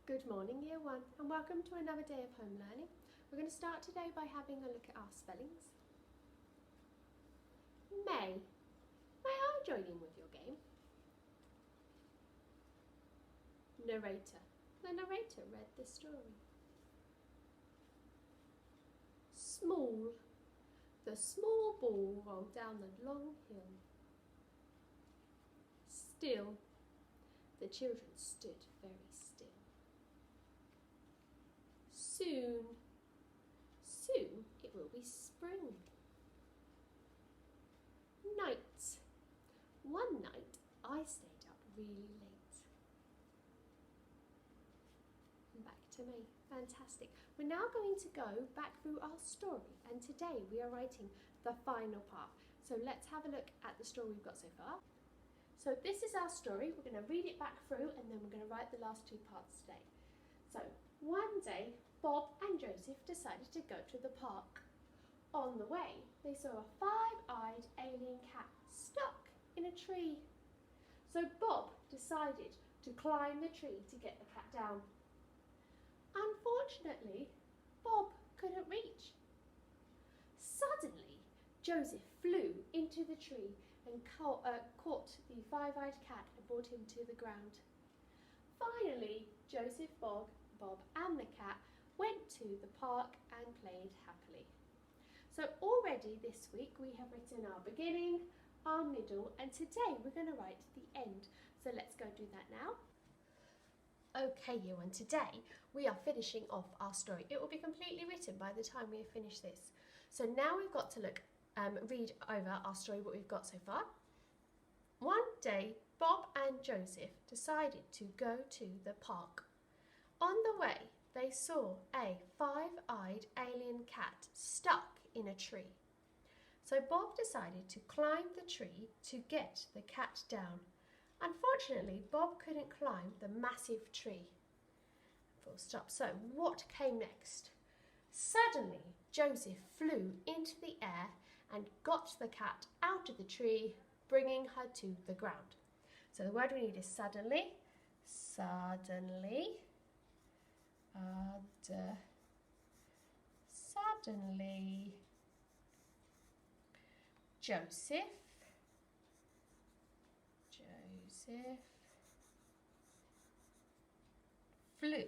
Good morning, Year 1, and welcome to another day of home learning. We're going to start today by having a look at our spellings. May I join in with your game? Narrator. The narrator read the story. Small. The small ball rolled down the long hill. Still. The children stood very still. Soon it will be spring. Night. One night I stayed up really late. Back to me. Fantastic. We're now going to go back through our story, and today we are writing the final part. So let's have a look at the story we've got so far. So this is our story. We're going to read it back through and then we're going to write the last two parts today. So one day Bob and Joseph decided to go to the park. On the way, they saw a five-eyed alien cat stuck in a tree. So Bob decided to climb the tree to get the cat down. Unfortunately, Bob couldn't reach. Suddenly, Joseph flew into the tree and caught the five-eyed cat and brought him to the ground. Finally, Joseph, Bob and the cat went to the park and played happily. So already this week we have written our beginning, our middle, and today we're going to write the end. So let's go do that now. Okay, Year 1, today we are finishing off our story. It will be completely written by the time we have finished this. So now we've got to read over our story, what we've got so far. One day, Bob and Joseph decided to go to the park. On the way, they saw a five-eyed alien cat stuck in a tree. So Bob decided to climb the tree to get the cat down. Unfortunately, Bob couldn't climb the massive tree. Full stop. So what came next? Suddenly, Joseph flew into the air and got the cat out of the tree, bringing her to the ground. So the word we need is suddenly. Suddenly. Suddenly. Joseph flew,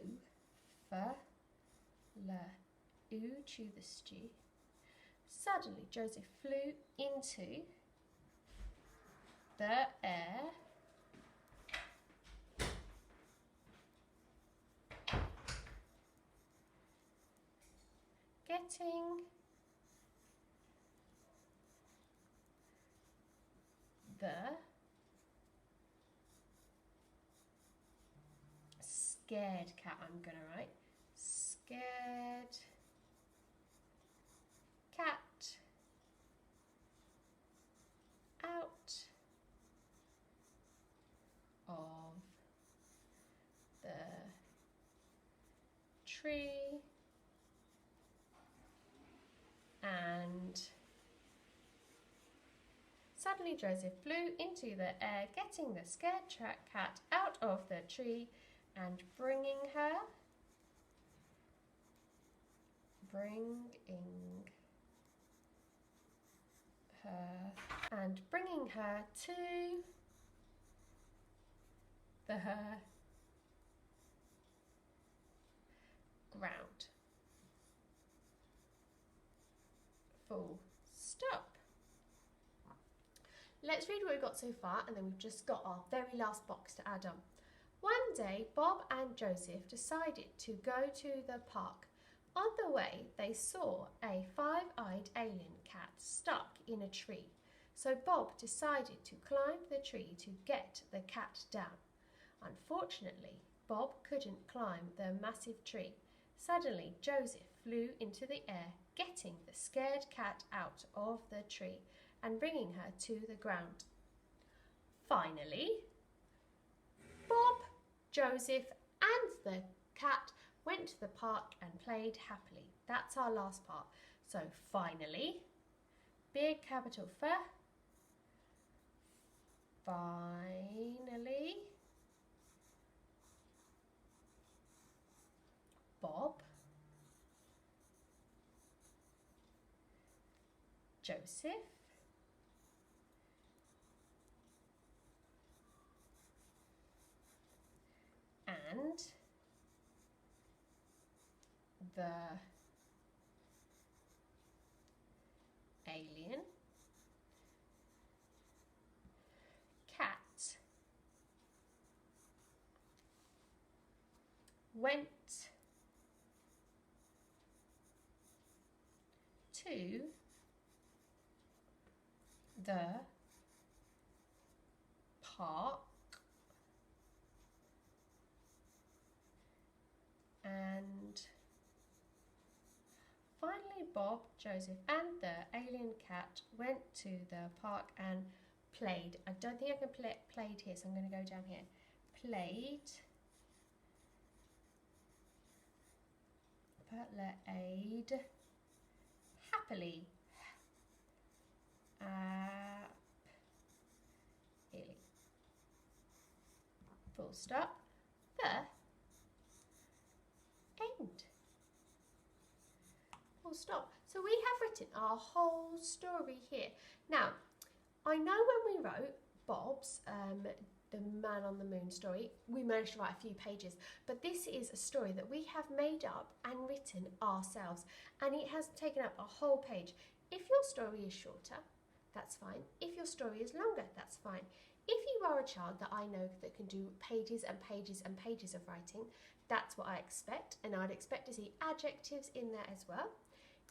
to the stew. Suddenly, Joseph flew into the air getting the scared cat. I'm going to write scared cat out of the tree and suddenly Joseph flew into the air, getting the scared cat out of the tree and bringing her to the ground. Full stop. Let's read what we've got so far, and then we've just got our very last box to add on. One day, Bob and Joseph decided to go to the park. On the way, they saw a five-eyed alien cat stuck in a tree. So Bob decided to climb the tree to get the cat down. Unfortunately, Bob couldn't climb the massive tree. Suddenly, Joseph flew into the air, getting the scared cat out of the tree and bringing her to the ground. Finally, Bob, Joseph and the cat went to the park and played happily. That's our last part. So finally, big capital F, finally, Joseph, and the alien cat went to the park and finally Bob, Joseph and the alien cat went to the park and played. I don't think I can play played here, so I'm going to go down here. Played, played happily. Full stop. The end. Full stop. So we have written our whole story here. Now, I know when we wrote Bob's the Man on the Moon story, we managed to write a few pages, but this is a story that we have made up and written ourselves, and it has taken up a whole page. If your story is shorter, that's fine. If your story is longer, that's fine. If you are a child that I know that can do pages and pages and pages of writing, that's what I expect, and I'd expect to see adjectives in there as well.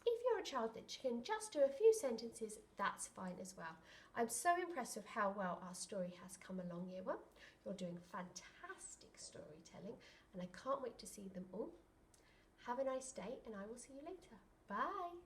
If you're a child that can just do a few sentences, that's fine as well. I'm so impressed with how well our story has come along, Year 1. You're doing fantastic storytelling, and I can't wait to see them all. Have a nice day, and I will see you later. Bye.